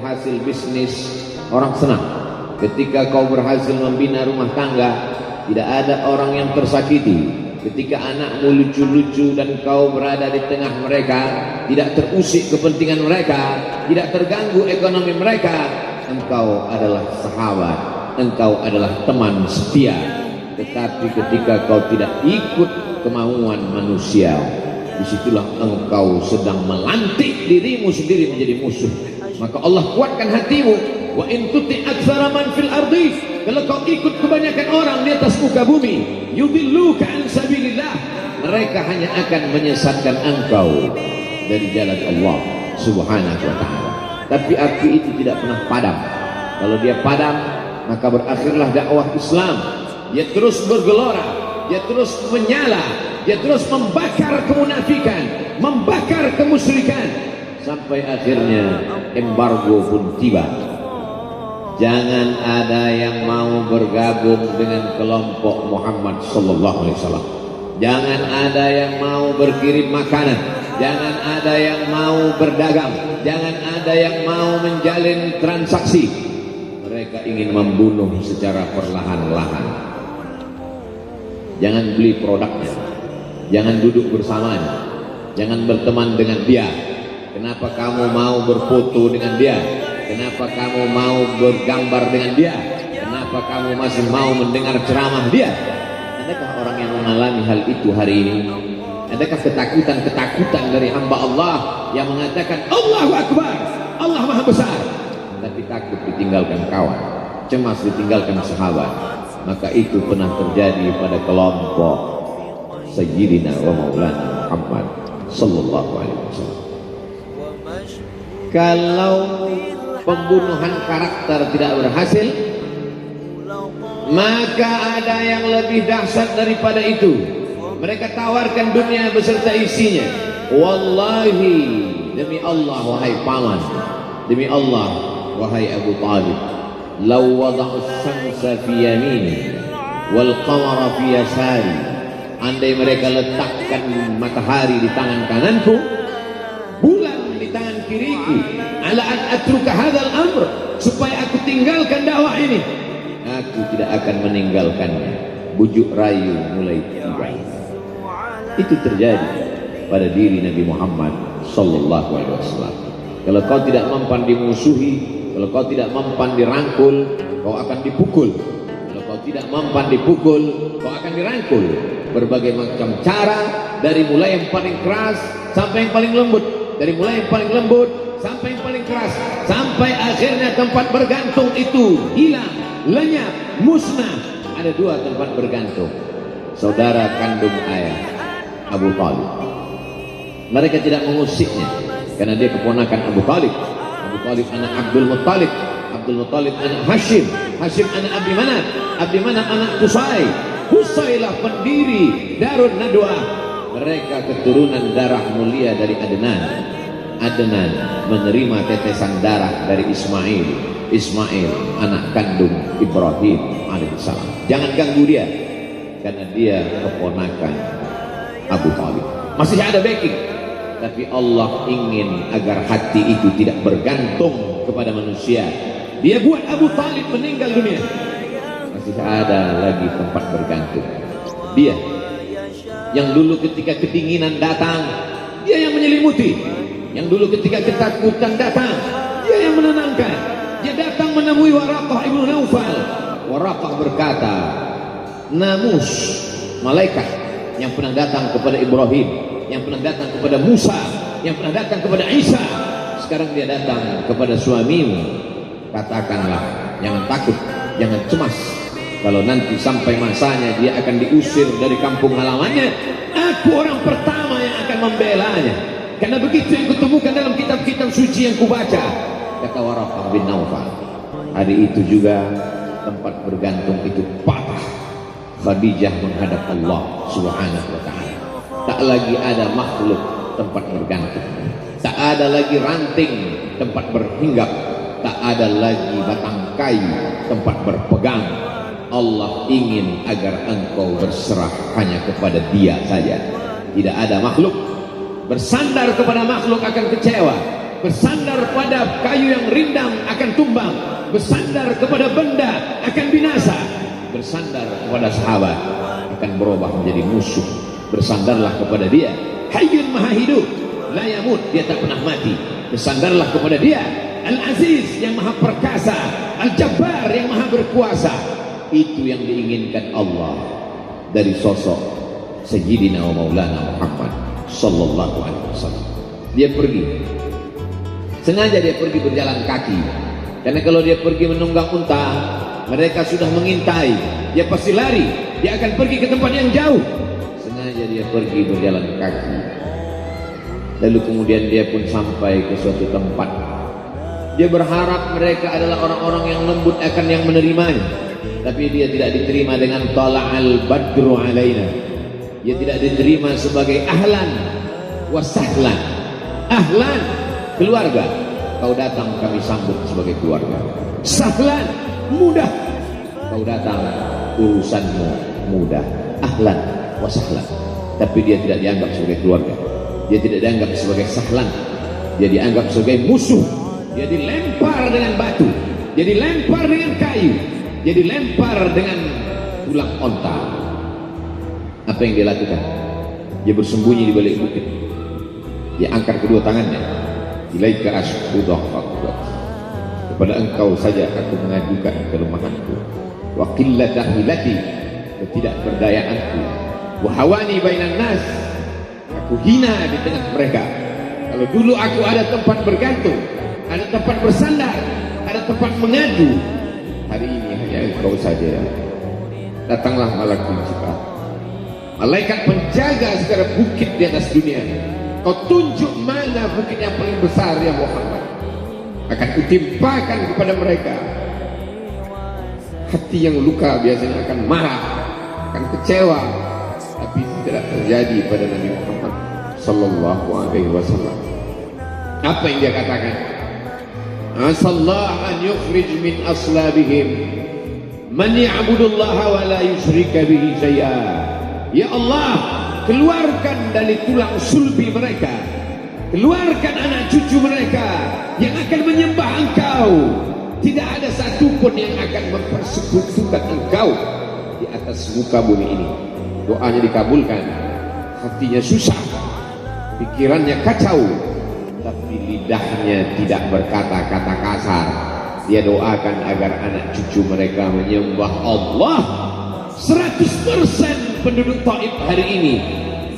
berhasil bisnis, orang senang. Ketika kau berhasil membina rumah tangga, tidak ada orang yang tersakiti. Ketika anakmu lucu-lucu dan kau berada di tengah mereka, tidak terusik kepentingan mereka, tidak terganggu ekonomi mereka, engkau adalah sahabat, engkau adalah teman setia. Tetapi ketika kau tidak ikut kemauan manusia, disitulah engkau sedang melantik dirimu sendiri menjadi musuh. Maka Allah kuatkan hatimu. Wa in tuti aktsara man fil ardi, kalau kau ikut kebanyakan orang di atas muka bumi, yudilluka an sabilillah, mereka hanya akan menyesatkan engkau dari jalan Allah Subhanahu wa taala. Tapi api itu tidak pernah padam. Kalau dia padam, maka berakhirlah dakwah Islam. Dia terus bergelora, dia terus menyala, dia terus membakar kemunafikan, membakar kemusyrikan, sampai akhirnya embargo pun tiba. Jangan ada yang mau bergabung dengan kelompok Muhammad sallallahu alaihi wasallam. Jangan ada yang mau berkirim makanan, jangan ada yang mau berdagang, jangan ada yang mau menjalin transaksi. Mereka ingin membunuh secara perlahan-lahan. Jangan beli produknya, jangan duduk bersamanya, jangan berteman dengan dia. Kenapa kamu mau berfoto dengan dia? Kenapa kamu mau bergambar dengan dia? Kenapa kamu masih mau mendengar ceramah dia? Adakah orang yang mengalami hal itu hari ini? Adakah ketakutan dari hamba Allah yang mengatakan Allahu Akbar, Allah Maha Besar, tapi takut ditinggalkan kawan, cemas ditinggalkan sahabat? Maka itu pernah terjadi pada kelompok Sayyidina wa Maulana Muhammad sallallahu alaihi wasallam. Kalau pembunuhan karakter tidak berhasil, maka ada yang lebih dahsyat daripada itu. Mereka tawarkan dunia beserta isinya. Wallahi, demi Allah wahai paman, demi Allah wahai Abu Talib, law wada'u syamsa fi yamini wal qamara fi yasari, andai mereka letakkan matahari di tangan kananku, bulan di tangan kiriku, ala an atruka hadzal amr, supaya aku tinggalkan dakwah ini, aku tidak akan meninggalkannya. Bujuk rayu mulai tiba. Itu terjadi pada diri Nabi Muhammad sallallahu alaihi wasallam. Kalau kau tidak mempan dimusuhi, kalau kau tidak mempan dirangkul, kau akan dipukul. Kalau kau tidak mempan dipukul, kau akan dirangkul. Berbagai macam cara, dari mulai yang paling keras sampai yang paling lembut, dari mulai yang paling lembut sampai yang paling keras, sampai akhirnya tempat bergantung itu hilang, lenyap, musnah. Ada dua tempat bergantung, saudara kandung ayah Abu Talib. Mereka tidak mengusiknya karena dia keponakan Abu Talib. Abu Talib anak Abdul Muttalib, Abdul Muttalib anak Hashim, Hashim anak Abdi Manaf, Abdi Manaf anak Qusay, Qusaylah pendiri Darun Nadwah. Mereka keturunan darah mulia dari Adnan. Adnan menerima tetesan darah dari Ismail, Ismail anak kandung Ibrahim alaihissalam. Jangan ganggu dia, karena dia keponakan Abu Talib. Masih ada backing, tapi Allah ingin agar hati itu tidak bergantung kepada manusia. Dia buat Abu Talib meninggal dunia, masih ada lagi tempat bergantung. Dia yang dulu ketika kedinginan datang, dia yang menyelimuti. Yang dulu ketika ketakutan datang, dia yang menenangkan. Dia datang menemui Waraqah ibnu Naufal. Waraqah berkata, namus malaikat yang pernah datang kepada Ibrahim, yang pernah datang kepada Musa, yang pernah datang kepada Isa, sekarang dia datang kepada suamimu. Katakanlah, jangan takut, jangan cemas. Kalau nanti sampai masanya dia akan diusir dari kampung halamannya, aku orang pertama yang akan membelanya. Karena begitu yang kutemukan dalam kitab-kitab suci yang kubaca, kata Waraqah bin Naufal. Hari itu juga tempat bergantung itu patah. Khadijah menghadap Allah Subhanahu wa ta'ala. Tak lagi ada makhluk tempat bergantung, tak ada lagi ranting tempat berhinggap, tak ada lagi batang kayu tempat berpegang. Allah ingin agar engkau berserah hanya kepada Dia saja. Tidak ada makhluk. Bersandar kepada makhluk akan kecewa, bersandar pada kayu yang rindang akan tumbang, bersandar kepada benda akan binasa, bersandar kepada sahabat akan berubah menjadi musuh. Bersandarlah kepada dia, Hayyun Maha Hidup, la yamut, dia tak pernah mati. Bersandarlah kepada dia, Al-Aziz yang Maha Perkasa, Al-Jabbar yang Maha Berkuasa. Itu yang diinginkan Allah dari sosok Sayyidina wa Maulana Muhammad sallallahu alaihi wasallam. Dia pergi, sengaja dia pergi berjalan kaki, karena kalau dia pergi menunggang unta, mereka sudah mengintai, dia pasti lari, dia akan pergi ke tempat yang jauh. Sengaja dia pergi berjalan kaki. Lalu kemudian dia pun sampai ke suatu tempat. Dia berharap mereka adalah orang-orang yang lembut akan yang menerimanya, tapi dia tidak diterima dengan tala'al badru alaina. Dia tidak diterima sebagai ahlan wa sahlan. Ahlan, keluarga, kau datang kami sambut sebagai keluarga. Sahlan, mudah, kau datang urusanmu mudah. Ahlan wa sahlan. Tapi dia tidak dianggap sebagai keluarga, dia tidak dianggap sebagai sahlan, dia dianggap sebagai musuh. Dia dilempar dengan batu, dia dilempar dengan kayu, dia dilempar dengan tulang onta. Apa yang dia lakukan? Dia bersembunyi di balik bukit. Dia angkat kedua tangannya. Ilaika ashku dha'fak, kepada engkau saja aku mengajukan kelemahanku, wa qillata hilati, ketidakberdayaanku, wa hawani bainan nas, aku hina di tengah mereka. Kalau dulu aku ada tempat bergantung, ada tempat bersandar, ada tempat mengadu, hari ini hanya engkau saja. Datanglah malaikat pencipta, malaikat penjaga segala bukit di atas dunia. Kau tunjuk mana bukit yang paling besar ya Muhammad, akan kutimpakan kepada mereka. Hati yang luka biasanya akan marah, akan kecewa, tapi tidak terjadi pada Nabi Muhammad sallallahu alaihi wasallam. Apa yang dia katakan? Asallahu an yukhrij min aslabihim man ya'budullaha wa la yusyrika bihi syai'a. Ya Allah, keluarkan dari tulang sulbi mereka, keluarkan anak cucu mereka yang akan menyembah engkau. Tidak ada satupun yang akan mempersekutukan engkau di atas muka bumi ini. Doanya dikabulkan, hatinya susah, pikirannya kacau, tapi lidahnya tidak berkata-kata kasar. Dia doakan agar anak cucu mereka menyembah Allah. 100% penduduk Taif hari ini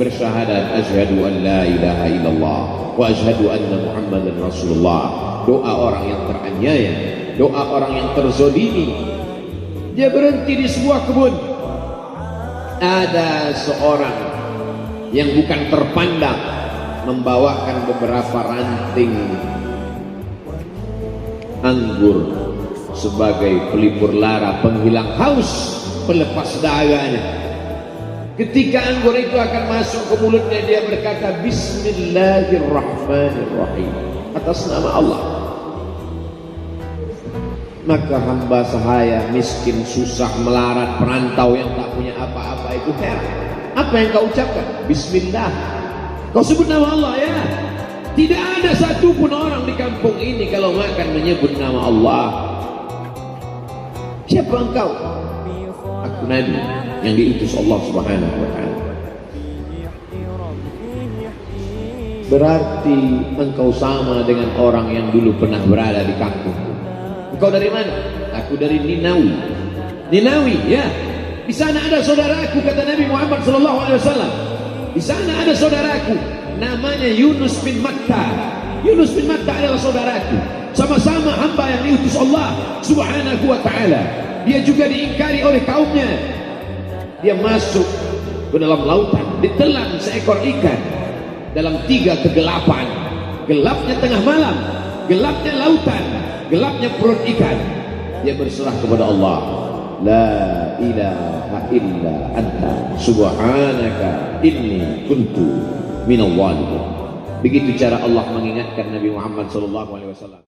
bersyahadat asyhadu an la ilaha illallah wa asyhadu anna Muhammadan Rasulullah. Doa orang yang teraniaya, doa orang yang terzolimi. Dia berhenti di sebuah kebun. Ada seorang yang bukan terpandang membawakan beberapa ranting anggur sebagai pelipur lara, penghilang haus, pelepas dahaganya. Ketika anggur itu akan masuk ke mulutnya, dia berkata Bismillahirrahmanirrahim, atas nama Allah. Maka hamba sahaya miskin, susah, melarat, perantau yang tak punya apa-apa itu heran. Apa yang kau ucapkan? Bismillah. Kau sebut nama Allah ya. Tidak ada satupun orang di kampung ini kalau makan menyebut nama Allah. Siapa engkau? Aku Nabi yang diutus Allah Subhanahu wa ta'ala. Berarti engkau sama dengan orang yang dulu pernah berada di kampung. Engkau dari mana? Aku dari Ninawi. Ninawi, ya. Di sana ada saudaraku, kata Nabi Muhammad SAW. Di sana ada saudaraku, namanya Yunus bin Matta. Yunus bin Matta adalah saudaraku. Sama-sama hamba yang diutus Allah Subhanahu wa ta'ala. Dia juga diingkari oleh kaumnya. Dia masuk ke dalam lautan, ditelan seekor ikan dalam 3 kegelapan. Gelapnya tengah malam, gelapnya lautan, gelapnya perut ikan. Dia berserah kepada Allah. La ilaha illa anta subhanaka inni kuntu minal zalimin. Begitu cara Allah mengingatkan Nabi Muhammad SAW.